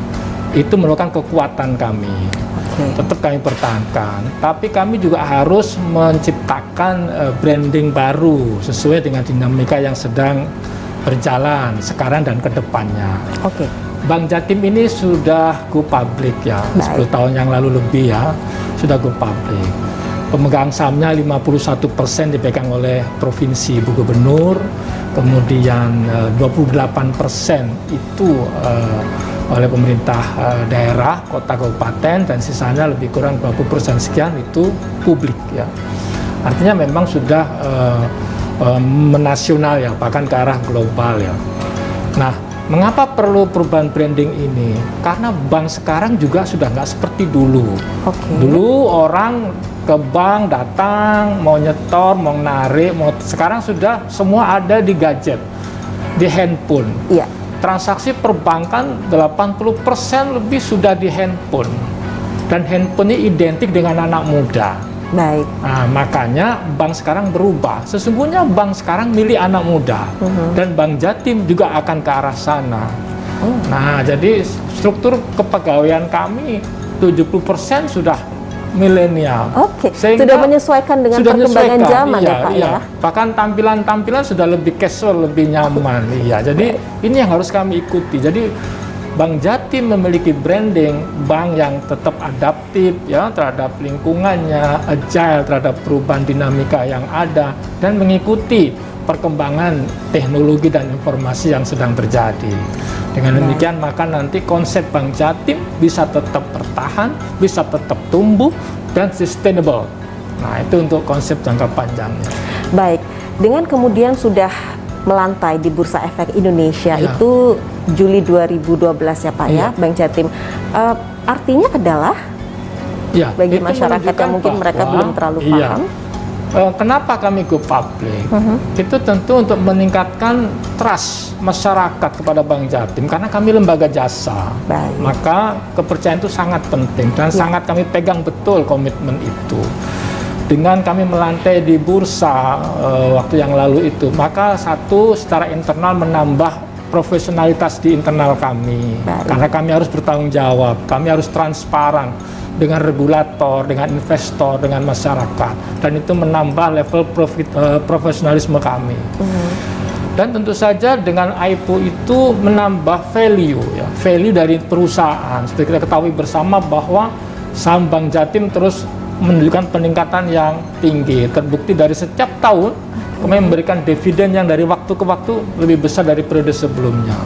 Itu merupakan kekuatan kami. Tetap kami pertahankan. Tapi kami juga harus menciptakan branding baru sesuai dengan dinamika yang sedang berjalan sekarang dan ke depannya. Oke. Bank Jatim ini sudah go public ya, Baik. 10 tahun yang lalu lebih ya, sudah go public. Pemegang sahamnya 51% dipegang oleh Provinsi Ibu Gubernur, kemudian 28% itu oleh pemerintah daerah, kota, kabupaten, dan sisanya lebih kurang 20% sekian itu publik ya. Artinya memang sudah menasional ya, bahkan ke arah global ya. Nah, mengapa perlu perubahan branding ini? Karena bank sekarang juga sudah nggak seperti dulu. Oke. Dulu orang ke bank datang, mau nyetor, mau narik, sekarang sudah semua ada di gadget, di handphone. Iya. Transaksi perbankan 80% lebih sudah di handphone. Dan handphone ini identik dengan anak muda. Baik. Nah, makanya bank sekarang berubah. Sesungguhnya bank sekarang milik anak muda. Dan Bank Jatim juga akan ke arah sana. Nah, jadi struktur kepegawaian kami 70% sudah milenial. Oke. Sehingga Sudah menyesuaikan dengan sudah perkembangan menyesuaikan, zaman iya, ya Pak iya. ya. Bahkan tampilan-tampilan sudah lebih casual, lebih nyaman. Iya, jadi ini yang harus kami ikuti. Jadi Bank Jatim memiliki branding bank yang tetap adaptif ya terhadap lingkungannya, agile terhadap perubahan dinamika yang ada, dan mengikuti perkembangan teknologi dan informasi yang sedang terjadi. Dengan demikian maka nanti konsep Bank Jatim bisa tetap bertahan, bisa tetap tumbuh dan sustainable. Nah, itu untuk konsep jangka panjangnya. Baik. Dengan kemudian sudah melantai di Bursa Efek Indonesia Ya. itu Juli 2012 ya Pak ya, Iya. Bank Jatim. Artinya adalah Ya, bagi itu masyarakat menunjukkan yang mungkin mereka bahwa- belum terlalu iya. paham. Kenapa kami go public? Itu tentu untuk meningkatkan trust masyarakat kepada Bank Jatim karena kami lembaga jasa. Baik. Maka kepercayaan itu sangat penting dan sangat kami pegang betul komitmen itu. Dengan kami melantai di bursa waktu yang lalu itu, maka satu secara internal menambah profesionalitas di internal kami. Baik. Karena kami harus bertanggung jawab, kami harus transparan dengan regulator, dengan investor, dengan masyarakat, dan itu menambah level profesionalisme kami. Dan tentu saja dengan IPO itu menambah value ya, value dari perusahaan. Seperti kita ketahui bersama bahwa saham Bank Jatim terus menunjukkan peningkatan yang tinggi, terbukti dari setiap tahun kami memberikan dividen yang dari waktu ke waktu lebih besar dari periode sebelumnya.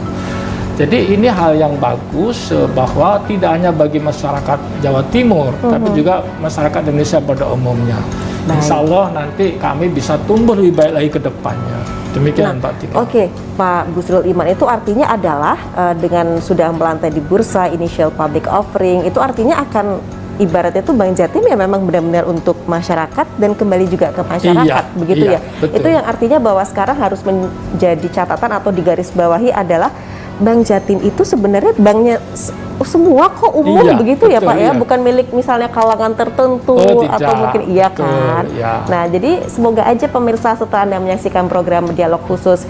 Jadi ini hal yang bagus bahwa tidak hanya bagi masyarakat Jawa Timur, tapi juga masyarakat Indonesia pada umumnya. Baik. Insya Allah nanti kami bisa tumbuh lebih baik lagi ke depannya. Demikian Pak Tika. Oke, Pak Busrul Iman, itu artinya adalah dengan sudah melantai di bursa, initial public offering, itu artinya akan ibaratnya itu Bank Jatim ya memang benar-benar untuk masyarakat dan kembali juga ke masyarakat, Iya, begitu iya, ya. betul. Itu yang artinya bahwa sekarang harus menjadi catatan atau digarisbawahi adalah Bank Jatim itu sebenarnya banknya semua kok umum Iya, begitu ya betul, Pak ya, iya. bukan milik misalnya kalangan tertentu Oh, atau tidak. mungkin iya Betul, kan. iya. Nah, jadi semoga aja pemirsa setelah Anda menyaksikan program dialog khusus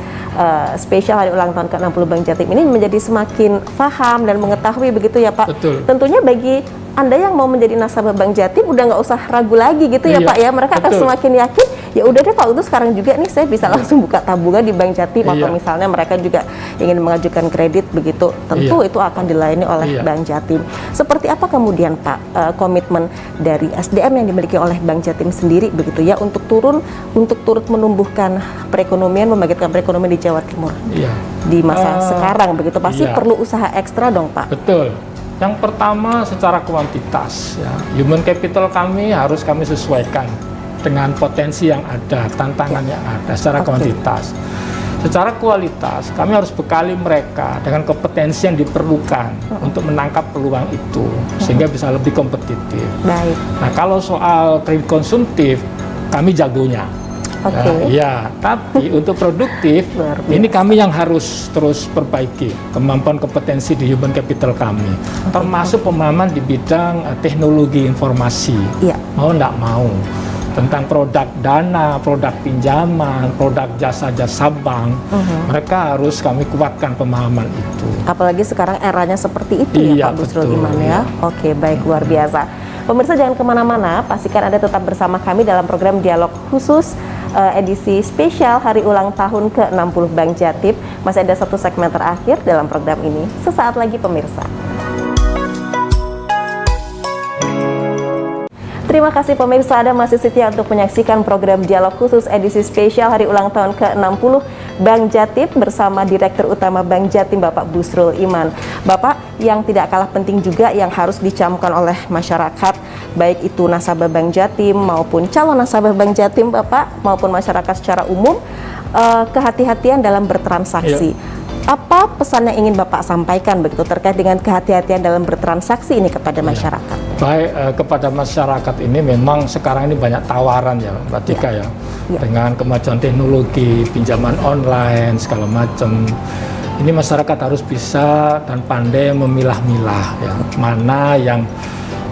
spesial hari ulang tahun ke-60 Bank Jatim ini menjadi semakin paham dan mengetahui begitu ya Pak. Betul. Tentunya bagi Anda yang mau menjadi nasabah Bank Jatim udah nggak usah ragu lagi gitu ya Iya, Pak ya, mereka akan betul. semakin yakin ya udah deh kalau itu sekarang juga nih saya bisa langsung buka tabungan di Bank Jatim atau Iya. misalnya mereka juga ingin mengajukan kredit begitu, tentu itu akan dilayani oleh Iya. Bank Jatim. Seperti apa kemudian Pak komitmen dari SDM yang dimiliki oleh Bank Jatim sendiri begitu ya untuk turut menumbuhkan perekonomian, membangkitkan perekonomian di Jawa Timur Iya. di masa sekarang begitu, pasti iya. perlu usaha ekstra dong Pak. Betul. Yang pertama secara kuantitas ya, human capital kami harus kami sesuaikan dengan potensi yang ada, tantangan yang ada secara kuantitas. Secara kualitas kami harus bekali mereka dengan kompetensi yang diperlukan untuk menangkap peluang itu sehingga bisa lebih kompetitif. Baik. Nah, kalau soal kredit konsumtif kami jagonya. Oke. Ya, tapi untuk produktif Luar biasa. ini kami yang harus terus perbaiki kemampuan kompetensi di human capital kami, termasuk pemahaman di bidang teknologi informasi. Iya. Mau nggak mau tentang produk dana, produk pinjaman, produk jasa-jasa bank, mereka harus kami kuatkan pemahaman itu. Apalagi sekarang eranya seperti itu Iya, ya Pak Busrul betul, Iman ya. iya. Oke, baik, luar biasa. Pemirsa jangan kemana-mana, pastikan Anda tetap bersama kami dalam program Dialog Khusus edisi spesial Hari Ulang Tahun ke-60 Bank Jatim. Masih ada satu segmen terakhir dalam program ini. Sesaat lagi pemirsa. Terima kasih pemirsa, Anda masih setia untuk menyaksikan program Dialog Khusus edisi spesial Hari Ulang Tahun ke-60 Bank Jatim bersama Direktur Utama Bank Jatim Bapak Busrul Iman. Bapak, yang tidak kalah penting juga yang harus dicamkan oleh masyarakat, baik itu nasabah Bank Jatim maupun calon nasabah Bank Jatim Bapak, maupun masyarakat secara umum, kehati-hatian dalam bertransaksi. Apa pesan yang ingin Bapak sampaikan begitu terkait dengan kehati-hatian dalam bertransaksi ini kepada masyarakat? Baik, kepada masyarakat ini memang sekarang ini banyak tawaran ya Mbak Tika ya. Dengan kemajuan teknologi, pinjaman online, segala macam. Ini masyarakat harus bisa dan pandai memilah-milah ya. Mana yang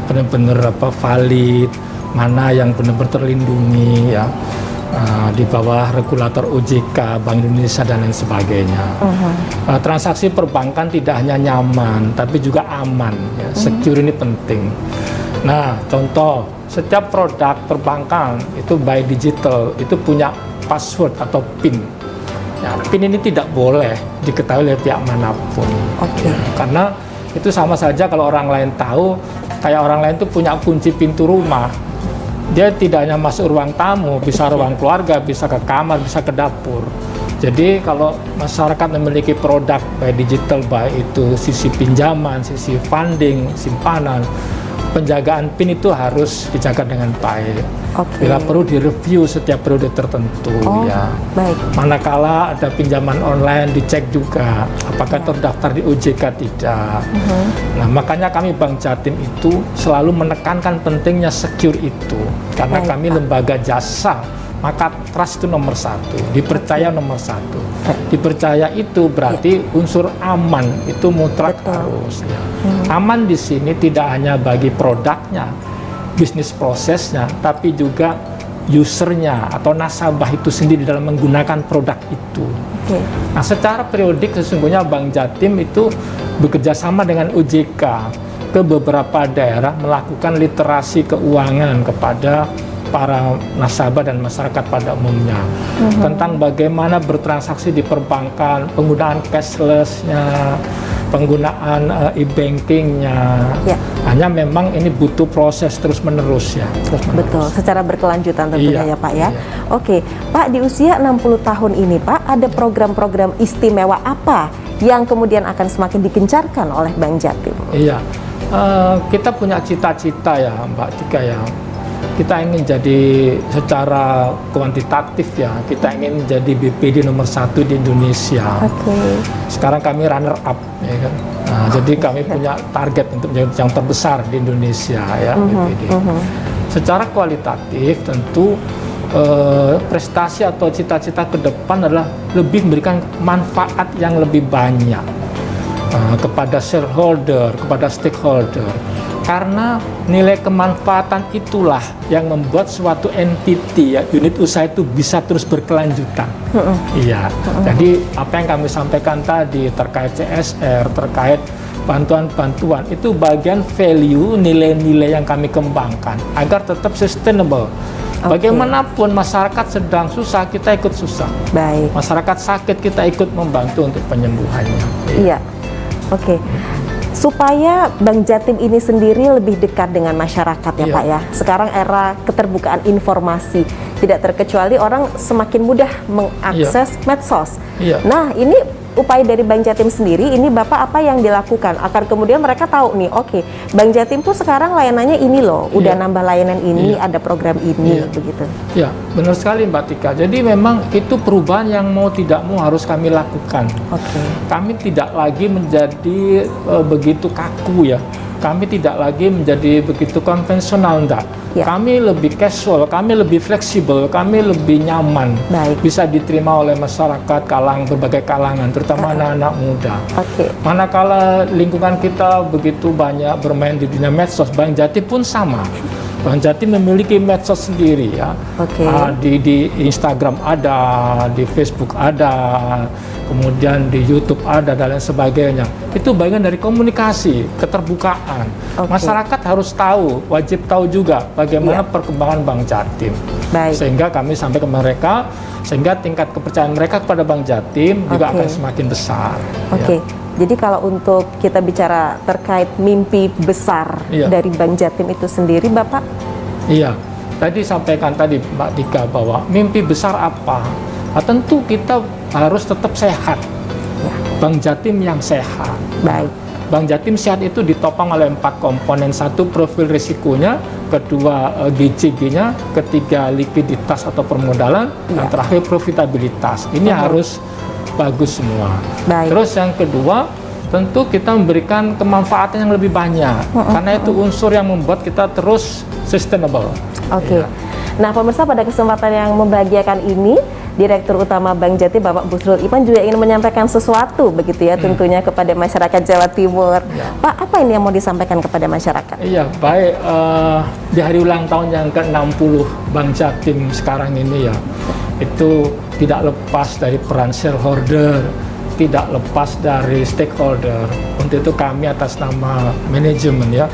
benar-benar valid, mana yang benar-benar terlindungi ya. Di bawah regulator OJK, Bank Indonesia dan lain sebagainya. Transaksi perbankan tidak hanya nyaman, tapi juga aman. Ya. Secure ini penting. Nah, contoh, setiap produk perbankan itu by digital itu punya password atau PIN. Ya, PIN ini tidak boleh diketahui oleh pihak manapun. Oke. Karena itu sama saja kalau orang lain tahu, kayak orang lain itu punya kunci pintu rumah. Dia tidak hanya masuk ruang tamu, bisa ruang keluarga, bisa ke kamar, bisa ke dapur. Jadi kalau masyarakat memiliki produk baik digital, baik itu sisi pinjaman, sisi funding, simpanan, penjagaan PIN itu harus dijaga dengan baik. Oke. Bila perlu direview setiap periode tertentu ya. Baik. Manakala ada pinjaman online dicek juga apakah terdaftar di OJK tidak. Nah, makanya kami Bank Jatim itu selalu menekankan pentingnya secure itu karena Baik, kami Pak. lembaga jasa, maka trust itu nomor satu, dipercaya nomor satu. Dipercaya itu berarti unsur aman itu mutlak Betul. harus ya. Aman di sini tidak hanya bagi produknya, bisnis prosesnya, tapi juga usernya atau nasabah itu sendiri dalam menggunakan produk itu. Oke. Nah, secara periodik sesungguhnya Bank Jatim itu bekerja sama dengan OJK ke beberapa daerah melakukan literasi keuangan kepada para nasabah dan masyarakat pada umumnya tentang bagaimana bertransaksi di perbankan, penggunaan cashless-nya, penggunaan e-bankingnya. Ya. Hanya memang ini butuh proses terus-menerus ya. Betul, secara berkelanjutan tentunya Iya, ya Pak ya. iya. Oke, Pak, di usia 60 tahun ini Pak, ada program-program istimewa apa yang kemudian akan semakin digencarkan oleh Bank Jatim? Iya, kita punya cita-cita ya Mbak Tika ya. Kita ingin jadi secara kuantitatif ya, kita ingin jadi BPD nomor 1 di Indonesia. Oke. Sekarang kami runner up ya kan. Nah, jadi kami punya target untuk menjadi yang terbesar di Indonesia ya BPD. Secara kualitatif tentu prestasi atau cita-cita ke depan adalah lebih memberikan manfaat yang lebih banyak kepada shareholder, kepada stakeholder. Karena nilai kemanfaatan itulah yang membuat suatu entity ya, unit usaha itu bisa terus berkelanjutan. Iya. Jadi apa yang kami sampaikan tadi terkait CSR, terkait bantuan-bantuan itu bagian value, nilai-nilai yang kami kembangkan agar tetap sustainable. Bagaimanapun masyarakat sedang susah, kita ikut susah. Baik. Masyarakat sakit, kita ikut membantu untuk penyembuhannya. Iya. Oke. Supaya Bank Jatim ini sendiri lebih dekat dengan masyarakat ya Iya. Pak ya. Sekarang era keterbukaan informasi, tidak terkecuali orang semakin mudah mengakses medsos. Iya. Nah, ini upaya dari Bank Jatim sendiri, ini Bapak apa yang dilakukan agar kemudian mereka tahu nih, oke, Bank Jatim tuh sekarang layanannya ini loh, udah Iya. nambah layanan ini, Iya. ada program ini, Iya. begitu. Ya, benar sekali Mbak Tika. Jadi memang itu perubahan yang mau tidak mau harus kami lakukan. Oke. Kami tidak lagi menjadi begitu kaku ya. Kami tidak lagi menjadi begitu konvensional, enggak. Ya. Kami lebih casual, kami lebih fleksibel, kami lebih nyaman. Baik. Bisa diterima oleh masyarakat berbagai kalangan, terutama anak-anak muda. Oke. Manakala lingkungan kita begitu banyak bermain di dunia medsos, Bank Jatim pun sama. Bank Jatim memiliki medsos sendiri ya. Oke. Di Instagram ada, di Facebook ada, kemudian di YouTube ada dan lain sebagainya. Itu bagian dari komunikasi, keterbukaan. Oke. Masyarakat harus tahu, wajib tahu juga bagaimana perkembangan Bank Jatim. Baik. Sehingga kami sampai ke mereka, sehingga tingkat kepercayaan mereka kepada Bank Jatim juga Oke. akan semakin besar. Oke. Jadi kalau untuk kita bicara terkait mimpi besar Iya. dari Bank Jatim itu sendiri, Bapak? Iya, tadi sampaikan tadi Mbak Dika bahwa mimpi besar apa? Nah, tentu kita harus tetap sehat. Ya. Bank Jatim yang sehat. Baik. Bank Jatim sehat itu ditopang oleh 4 komponen. Satu, profil risikonya, kedua, GCG-nya, ketiga, likuiditas atau permodalan, dan Ya. terakhir profitabilitas. Ini harus bagus semua. Baik. Terus yang kedua, tentu kita memberikan kemanfaatan yang lebih banyak. Karena itu unsur yang membuat kita terus sustainable. Oke. Ya. Nah, pemirsa, pada kesempatan yang membahagiakan ini, Direktur Utama Bank Jatim Bapak Busrul Iman juga ingin menyampaikan sesuatu begitu ya, tentunya kepada masyarakat Jawa Timur. Ya. Pak, apa ini yang mau disampaikan kepada masyarakat? Iya, baik. Di hari ulang tahun yang ke-60 Bank Jatim sekarang ini ya, itu tidak lepas dari peran shareholder, tidak lepas dari stakeholder. Untuk itu kami atas nama manajemen ya,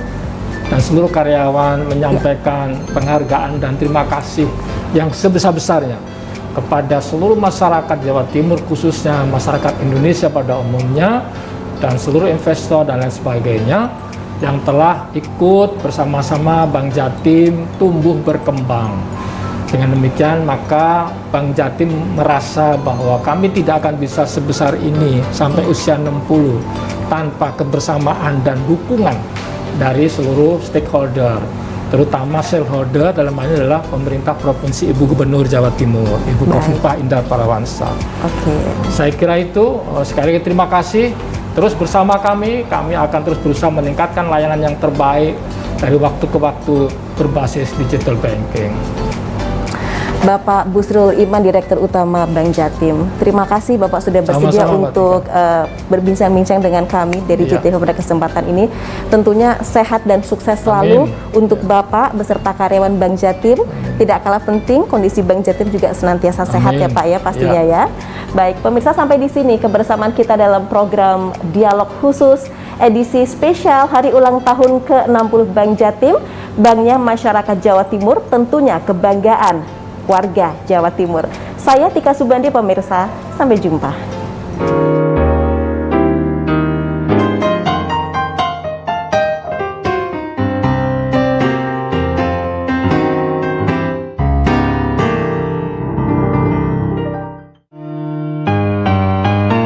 dan seluruh karyawan menyampaikan penghargaan dan terima kasih yang sebesar-besarnya kepada seluruh masyarakat Jawa Timur, khususnya masyarakat Indonesia pada umumnya, dan seluruh investor dan lain sebagainya yang telah ikut bersama-sama Bank Jatim tumbuh berkembang. Dengan demikian maka Bank Jatim merasa bahwa kami tidak akan bisa sebesar ini sampai usia 60 tanpa kebersamaan dan dukungan dari seluruh stakeholder, terutama shareholder dalam hal ini adalah pemerintah Provinsi Ibu Gubernur Jawa Timur, Ibu Baik. Khofifah Indar Parawansa. Oke. Saya kira itu, sekali lagi terima kasih. Terus bersama kami akan terus berusaha meningkatkan layanan yang terbaik dari waktu ke waktu berbasis digital banking. Bapak Busrul Iman, Direktur Utama Bank Jatim. Terima kasih Bapak sudah bersedia Sama-sama, Mbak untuk berbincang-bincang dengan kami dari Iya. JTV pada kesempatan ini. Tentunya sehat dan sukses selalu Amin. untuk Bapak beserta karyawan Bank Jatim. Tidak kalah penting kondisi Bank Jatim juga senantiasa sehat Amin. ya Pak ya pastinya ya. Baik, pemirsa, sampai di sini kebersamaan kita dalam program Dialog Khusus edisi spesial Hari Ulang Tahun ke-60 Bank Jatim. Banknya masyarakat Jawa Timur, tentunya kebanggaan warga Jawa Timur. Saya Tika Subandi, pemirsa. Sampai jumpa.